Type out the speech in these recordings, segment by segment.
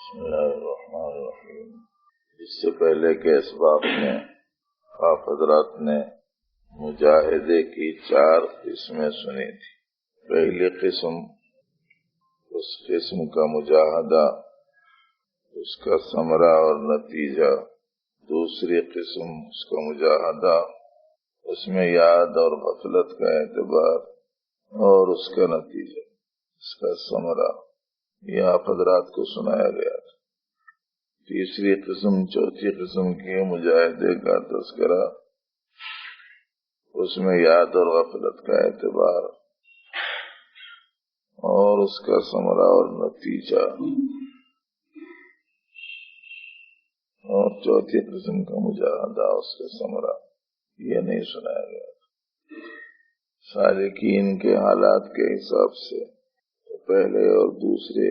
بسم اللہ الرحمن الرحیم۔ اس سے پہلے کے اسباق میں آپ حضرات نے مجاہدے کی 4 قسمیں سنی تھی۔ پہلی قسم اس قسم کا مجاہدہ، اس کا ثمرہ اور نتیجہ۔ دوسری قسم اس کا مجاہدہ، اس میں یاد اور غفلت کا اعتبار اور اس کا نتیجہ، اس کا ثمرہ، یہ آپ حضرات کو سنایا گیا تھا۔ تیسری قسم، چوتھی قسم کی مجاہدے کا تذکرہ، اس میں یاد اور غفلت کا اعتبار اور اس کا ثمرہ اور نتیجہ، اور چوتھی قسم کا مجاہدہ، اس کا ثمرہ، یہ نہیں سنایا گیا تھا۔ سالکین کے حالات کے حساب سے پہلے اور دوسرے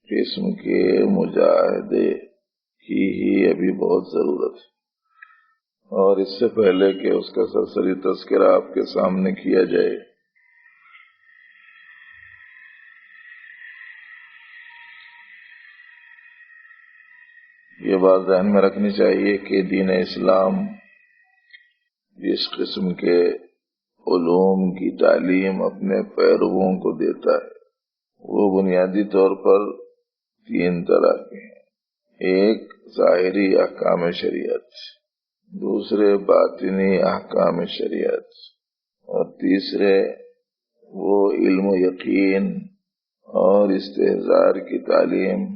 قسم کے مجاہدے کی ہی ابھی بہت ضرورت ہے، اور اس سے پہلے کہ اس کا سرسری تذکرہ آپ کے سامنے کیا جائے، یہ بات ذہن میں رکھنی چاہیے کہ دین اسلام جس قسم کے علوم کی تعلیم اپنے پیرووں کو دیتا ہے وہ بنیادی طور پر 3 طرح کے ہیں۔ ایک ظاہری احکام شریعت، دوسرے باطنی احکام شریعت، اور تیسرے وہ علم و یقین اور استحضار کی تعلیم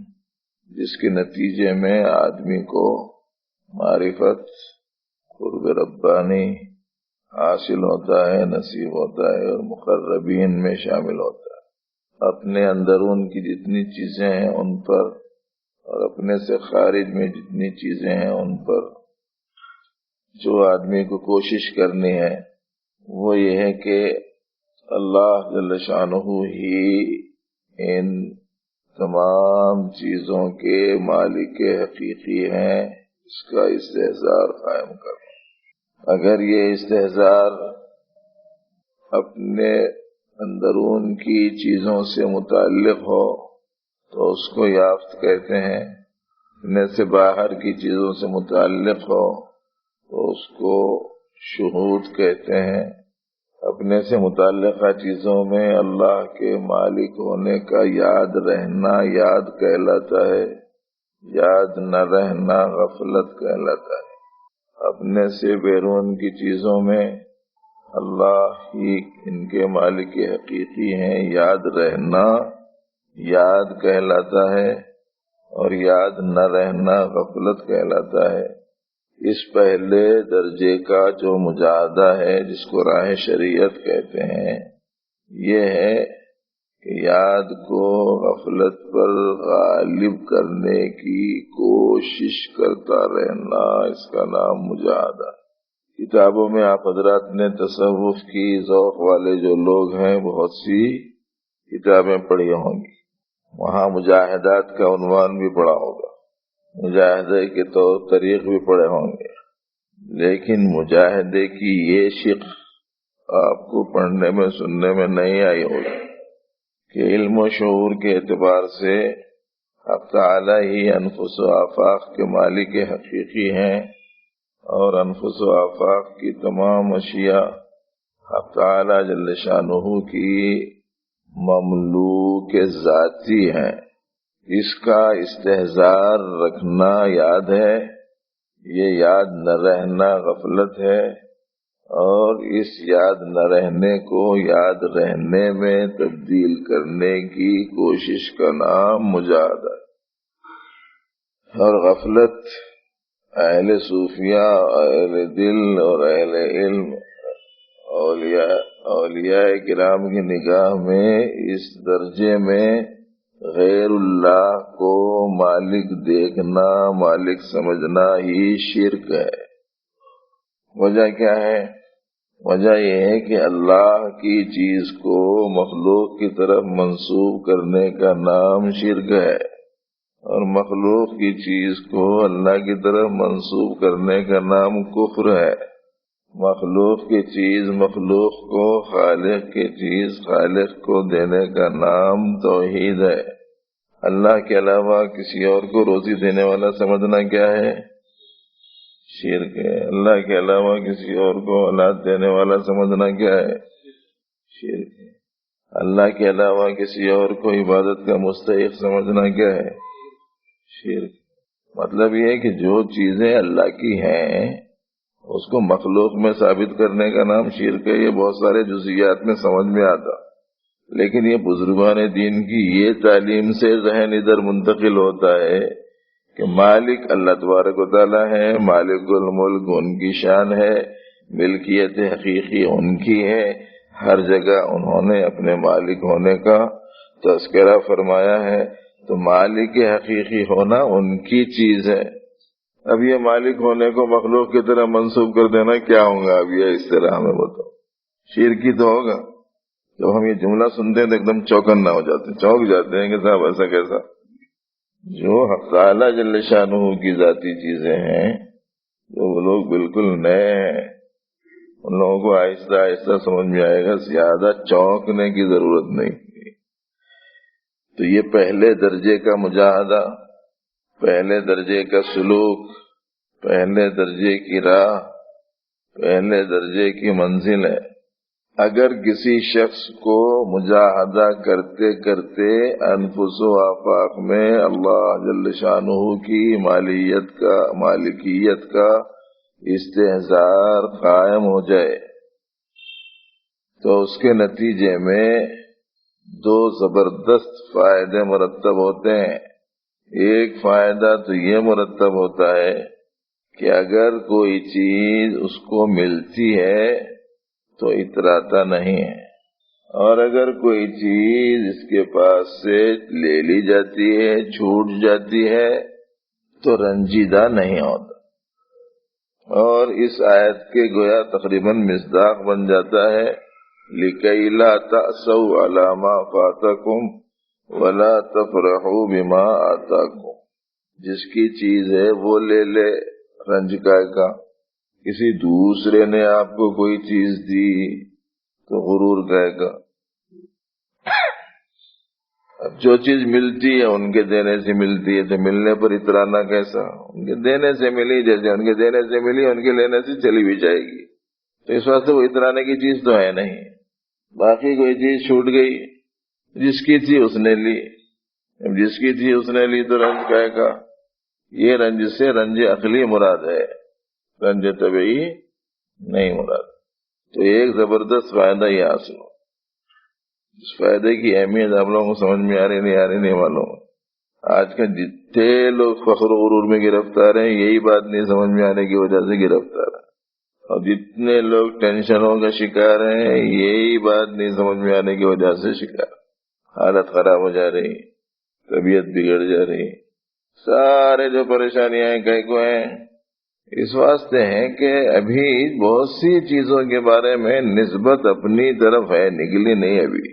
جس کے نتیجے میں آدمی کو معرفت، قرب ربانی حاصل ہوتا ہے، نصیب ہوتا ہے اور مقربین میں شامل ہوتا ہے۔ اپنے اندرون کی جتنی چیزیں ہیں ان پر اور اپنے سے خارج میں جتنی چیزیں ہیں ان پر جو آدمی کو کوشش کرنی ہے وہ یہ ہے کہ اللہ جل شانہ ہی ان تمام چیزوں کے مالک حقیقی ہیں، اس کا استحضار قائم کرنا۔ اگر یہ استحضار اپنے اندرون کی چیزوں سے متعلق ہو تو اس کو یافت کہتے ہیں، اپنے سے باہر کی چیزوں سے متعلق ہو تو اس کو شہود کہتے ہیں۔ اپنے سے متعلقہ چیزوں میں اللہ کے مالک ہونے کا یاد رہنا یاد کہلاتا ہے، یاد نہ رہنا غفلت کہلاتا ہے۔ اپنے سے بیرون کی چیزوں میں اللہ ہی ان کے مالک حقیقی ہیں، یاد رہنا یاد کہلاتا ہے اور یاد نہ رہنا غفلت کہلاتا ہے۔ اس پہلے درجے کا جو مجاہدہ ہے جس کو راہ شریعت کہتے ہیں، یہ ہے کہ یاد کو غفلت پر غالب کرنے کی کوشش کرتا رہنا، اس کا نام مجاہدہ۔ کتابوں میں آپ حضرات نے تصوف کی ذوق والے جو لوگ ہیں بہت سی کتابیں پڑھی ہوں گی، وہاں مجاہدات کا عنوان بھی پڑھا ہوگا، مجاہدے کے طور طریق بھی پڑھے ہوں گے، لیکن مجاہدے کی یہ شق آپ کو پڑھنے میں سننے میں نہیں آئی ہوگی کہ علم و شعور کے اعتبار سے حق تعالی ہی انفس و آفاق کے مالک حقیقی ہیں، اور انفس و آفاق کی تمام اشیاء حق تعالی جل شانہ کی مملوک ذاتی ہیں۔ اس کا استحضار رکھنا یاد ہے، یہ یاد نہ رہنا غفلت ہے، اور اس یاد نہ رہنے کو یاد رہنے میں تبدیل کرنے کی کوشش کا نام مجاہدہ ہے۔ اور غفلت اہل صوفیہ، اہل دل اور اہل علم، اولیاء کرام کی نگاہ میں اس درجے میں غیر اللہ کو مالک دیکھنا، مالک سمجھنا ہی شرک ہے۔ وجہ کیا ہے؟ وجہ یہ ہے کہ اللہ کی چیز کو مخلوق کی طرف منسوب کرنے کا نام شرک ہے، اور مخلوق کی چیز کو اللہ کی طرف منسوب کرنے کا نام کفر ہے۔ مخلوق کی چیز مخلوق کو، خالق کی چیز خالق کو دینے کا نام توحید ہے۔ اللہ کے علاوہ کسی اور کو روزی دینے والا سمجھنا کیا ہے؟ شرک ہے۔ اللہ کے علاوہ کسی اور کو اولاد دینے والا سمجھنا کیا ہے؟ شرک ہے۔ اللہ کے علاوہ کسی اور کو عبادت کا مستحق سمجھنا کیا ہے؟ شرک۔ مطلب یہ ہے کہ جو چیزیں اللہ کی ہیں اس کو مخلوق میں ثابت کرنے کا نام شرک ہے۔ یہ بہت سارے جزئیات میں سمجھ میں آتا، لیکن یہ بزرگان دین کی یہ تعلیم سے ذہن ادھر منتقل ہوتا ہے کہ مالک اللہ تبارک و تعالی ہے، مالک الملک ان کی شان ہے، ملکیت حقیقی ان کی ہے، ہر جگہ انہوں نے اپنے مالک ہونے کا تذکرہ فرمایا ہے، تو مالک حقیقی ہونا ان کی چیز ہے۔ اب یہ مالک ہونے کو مخلوق کی طرح منسوب کر دینا کیا ہوگا؟ اب یہ اس طرح ہمیں بتاؤ، شرکی تو ہوگا۔ جب ہم یہ جملہ سنتے ہیں تو ایک دم چوکنا ہو جاتے ہیں، چونک جاتے ہیں کہ صاحب ایسا کیسا؟ جو حق تعالی جل شانہ کی ذاتی چیزیں ہیں، جو وہ لوگ بالکل نئے ہیں، ان لوگوں کو آہستہ آہستہ سمجھ میں آئے گا، زیادہ چونکنے کی ضرورت نہیں۔ تو یہ پہلے درجے کا مجاہدہ، پہلے درجے کا سلوک، پہلے درجے کی راہ، پہلے درجے کی منزل ہے۔ اگر کسی شخص کو مجاہدہ کرتے کرتے انفس و آفاق میں اللہ جل شانہ کی مالکیت کا استحضار قائم ہو جائے تو اس کے نتیجے میں دو زبردست فائدے مرتب ہوتے ہیں۔ ایک فائدہ تو یہ مرتب ہوتا ہے کہ اگر کوئی چیز اس کو ملتی ہے تو اتراتا نہیں ہے، اور اگر کوئی چیز اس کے پاس سے لے لی جاتی ہے، چھوٹ جاتی ہے، تو رنجیدہ نہیں ہوتا۔ اور اس آیت کے گویا تقریباً مصداق بن جاتا ہے لِكَيْ لَا تَأْسَوْا عَلَى مَا فَاتَكُمْ وَلَا تَفْرَحُوا بِمَا آتَاكُمْ۔ جس کی چیز ہے وہ لے لے، رنج کا۔ کسی دوسرے نے آپ کو کوئی چیز دی تو غرور گا۔ اب جو چیز ملتی ہے ان کے دینے سے ملتی ہے تو ملنے پر اترانا کیسا؟ ان کے دینے سے ملی، جیسے ان کے دینے سے ملی ان کے لینے سے چلی بھی جائے گی، تو اس واسطے وہ اترانے کی چیز تو ہے نہیں۔ باقی کوئی چیز چھوٹ گئی، جس کی تھی اس نے لی، جس کی تھی اس نے لی تو رنج کا۔ یہ رنج سے رنج عقلی مراد ہے، رنج طبعی نہیں مراد۔ تو ایک زبردست فائدہ یہ حاصل ہو۔ اس فائدے کی اہمیت آپ لوگوں کو سمجھ میں آ رہی نہیں معلوم۔ آج کل جتنے لوگ فخر و غرور میں گرفتار ہیں یہی بات نہیں سمجھ میں آنے کی وجہ سے گرفتار ہیں، اور جتنے لوگ ٹینشنوں کا شکار ہیں یہی بات نہیں سمجھ میں آنے کی وجہ سے شکار۔ حالت خراب ہو جا رہی، طبیعت بگڑ جا رہی، سارے جو پریشانیاں ہیں کو ہیں اس واسطے ہیں کہ ابھی بہت سی چیزوں کے بارے میں نسبت اپنی طرف ہے، نکلی نہیں ابھی۔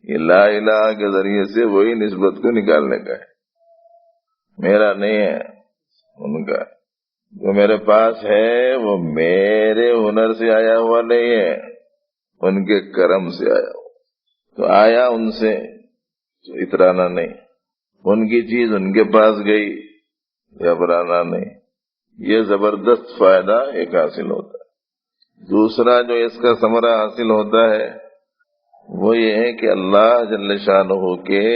یہ لا الہ کے ذریعے سے وہی نسبت کو نکالنے کا ہے، میرا نہیں ہے ان کا۔ جو میرے پاس ہے وہ میرے ہنر سے آیا ہوا نہیں ہے، ان کے کرم سے آیا ہوا۔ تو آیا ان سے تو اترانا نہیں، ان کی چیز ان کے پاس گئی، گھبرانا نہیں۔ یہ زبردست فائدہ ایک حاصل ہوتا ہے۔ دوسرا جو اس کا ثمرہ حاصل ہوتا ہے وہ یہ ہے کہ اللہ جل شانہ کے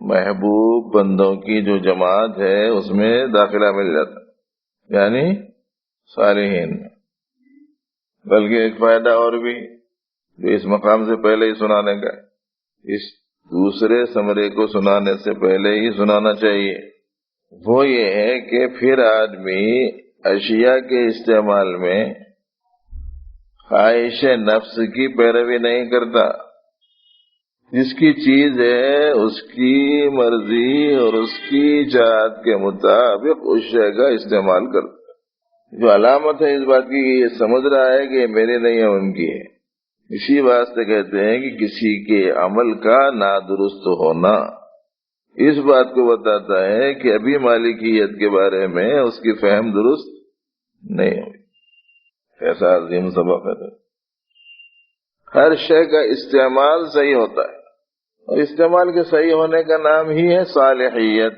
محبوب بندوں کی جو جماعت ہے اس میں داخلہ مل جاتا ہے، یعنی صالحین میں۔ بلکہ ایک فائدہ اور بھی جو اس مقام سے پہلے ہی سنانے کا ہے، اس دوسرے ثمرے کو سنانے سے پہلے ہی سنانا چاہیے، وہ یہ ہے کہ پھر آدمی اشیاء کے استعمال میں خواہش نفس کی پیروی نہیں کرتا۔ جس کی چیز ہے اس کی مرضی اور اس کی چاہت کے مطابق اس شے کا استعمال کرتا۔ جو علامت ہے اس بات کی یہ سمجھ رہا ہے کہ یہ میری نہیں ہے، ان کی ہے۔ اسی واسطے کہتے ہیں کہ کسی کے عمل کا نادرست ہونا اس بات کو بتاتا ہے کہ ابھی مالکیت کے بارے میں اس کی فہم درست نہیں ہوئی۔ ایسا عظیم سبق ہے۔ ہر شے کا استعمال صحیح ہوتا ہے، اور استعمال کے صحیح ہونے کا نام ہی ہے صالحیت،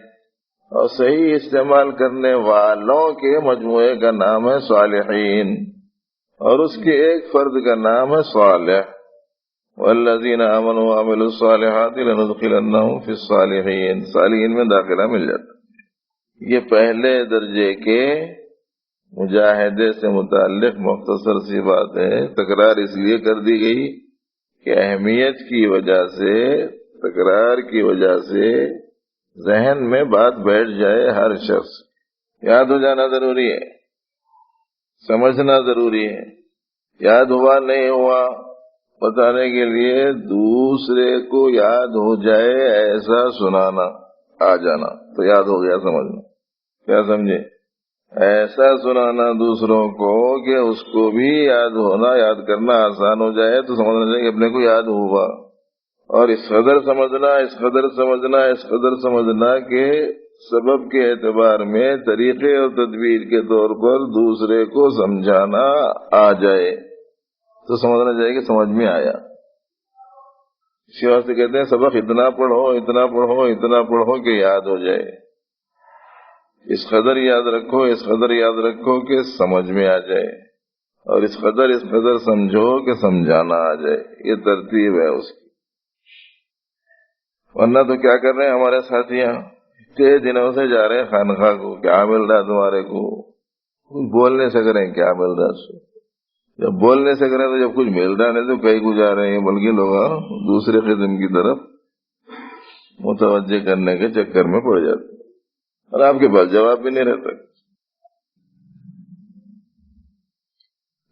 اور صحیح استعمال کرنے والوں کے مجموعے کا نام ہے صالحین، اور اس کے ایک فرد کا نام ہے صالح۔ والذین آمنوا وعملوا الصالحات لندخلنہم فی الصالحین، صالحین میں داخلہ مل جاتا۔ یہ پہلے درجے کے مجاہدے سے متعلق مختصر سی بات ہے، تکرار اس لیے کر دی گئی کہ اہمیت کی وجہ سے، تکرار کی وجہ سے ذہن میں بات بیٹھ جائے، ہر شخص یاد ہو جانا ضروری ہے، سمجھنا ضروری ہے۔ یاد ہوا نہیں ہوا بتانے کے لیے دوسرے کو یاد ہو جائے ایسا سنانا آ جانا تو یاد ہو گیا، سمجھنا، کیا سمجھے؟ ایسا سنانا دوسروں کو کہ اس کو بھی یاد ہونا، یاد کرنا آسان ہو جائے تو سمجھنا چاہیے کہ اپنے کو یاد ہوا۔ اور اس قدر سمجھنا، اس قدر سمجھنا، اس قدر سمجھنا کہ سبب کے اعتبار میں طریقے اور تدبیر کے طور پر دوسرے کو سمجھانا آ جائے تو سمجھنا چاہیے کہ سمجھ میں آیا۔ اسی واسطے کہتے ہیں سبق اتنا پڑھو، اتنا پڑھو، اتنا پڑھو کہ یاد ہو جائے۔ اس قدر یاد رکھو، اس قدر یاد رکھو کہ سمجھ میں آ جائے، اور اس قدر سمجھو کہ سمجھانا آ جائے۔ یہ ترتیب ہے اس کی۔ ورنہ تو کیا کر رہے ہیں ہمارے ساتھیاں، اتنے دنوں سے جا رہے ہیں خانقاہ کو، کیا مل رہا ہے تمہارے کو؟ بول نہیں سک رہے ہیں کیا مل رہا ہے۔ جب بول نہیں سک رہے تو جب کچھ مل رہا نہیں تو کہیں کو جا رہے ہیں، بلکہ لوگ دوسرے قسم کی طرف متوجہ کرنے کے چکر میں پڑ جاتے ہیں، اور آپ کے پاس جواب بھی نہیں رہتا۔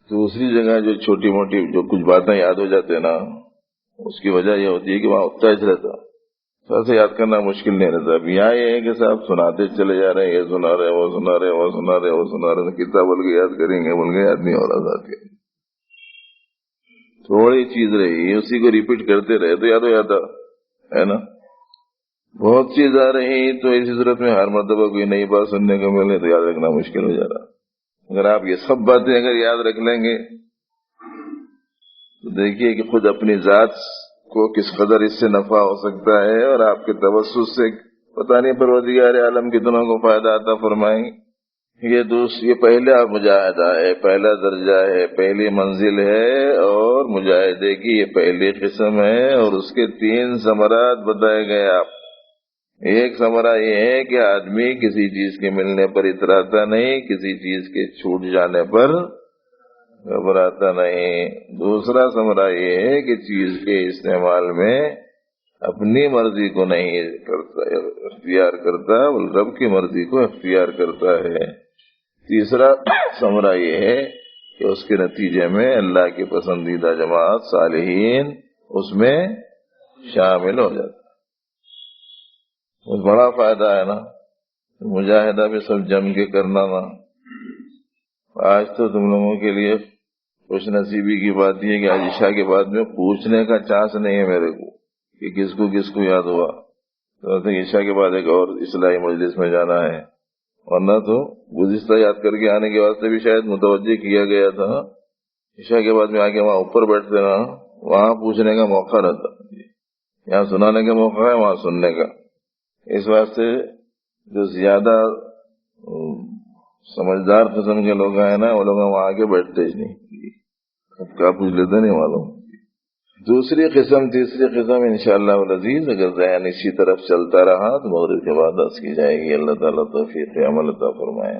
دوسری جگہ جو چھوٹی موٹی جو کچھ باتیں یاد ہو جاتے ہیں نا، اس کی وجہ یہ ہوتی ہے کہ وہاں اتنا رہتا، ایسے یاد کرنا مشکل نہیں رہتا۔ اب یہاں یہ ہے کہ صاحب سناتے چلے جا رہے ہیں، یہ سنا رہے، وہ سنا رہے، وہ سنا رہے، وہ سنا رہے، کتنا بول کے یاد کریں گے، بول کے یاد نہیں ہو رہا تھا۔ تھوڑی چیز رہی اسی کو ریپیٹ کرتے رہے تو یاد ہو جاتا ہے نا۔ بہت چیز آ رہی تو اسی صورت میں ہر مرتبہ کوئی نئی بات سننے کو ملے تو یاد رکھنا مشکل ہو جا رہا۔ اگر آپ یہ سب باتیں اگر یاد رکھ لیں گے تو دیکھیے کہ خود اپنی ذات کو کس قدر اس سے نفع ہو سکتا ہے، اور آپ کے توسط سے پتہ نہیں پروردگار عالم کتنوں کو فائدہ عطا فرمائیں۔ یہ پہلا مجاہدہ ہے، پہلا درجہ ہے، پہلی منزل ہے، اور مجاہدے کی یہ پہلی قسم ہے، اور اس کے 3 ثمرات بتائے گئے آپ۔ ایک ثمرہ یہ ہے کہ آدمی کسی چیز کے ملنے پر اتراتا نہیں، کسی چیز کے چھوٹ جانے پر گھبراتا نہیں۔ دوسرا ثمرہ یہ ہے کہ چیز کے استعمال میں اپنی مرضی کو نہیں کرتا، اختیار کرتا، بلکہ رب کی مرضی کو اختیار کرتا ہے۔ تیسرا ثمرہ یہ ہے کہ اس کے نتیجے میں اللہ کی پسندیدہ جماعت صالحین اس میں شامل ہو جاتا ہے۔ بہت بڑا فائدہ ہے نا، مجاہدہ بھی سب جم کے کرنا نا۔ آج تو تم لوگوں کے لیے خوش نصیبی کی بات یہ کہ آج عشاء کے بعد میں پوچھنے کا چانس نہیں ہے میرے کو کہ کس کو یاد ہوا۔ تو عشاء کے بعد ایک اور اصلاحی مجلس میں جانا ہے، ورنہ تو گزشتہ یاد کر کے آنے کے واسطے بھی شاید متوجہ کیا گیا تھا۔ عشاء کے بعد میں آ کے وہاں اوپر بیٹھتے نا، وہاں پوچھنے کا موقع رہتا، یہاں سنانے کا موقع ہے، وہاں سننے کا۔ اس واسطے جو زیادہ سمجھدار قسم کے لوگ ہیں نا، وہ لوگ وہاں آ کے بیٹھتے ہی نہیں، اب کیا پوچھ لیتے نہیں معلوم۔ دوسری قسم، تیسری قسم انشاءاللہ العزیز اگر ذہن اسی طرف چلتا رہا تو مغرب کے بعد عرض کی جائے گی۔ اللہ تعالیٰ توفیق عمل عطا فرمائے۔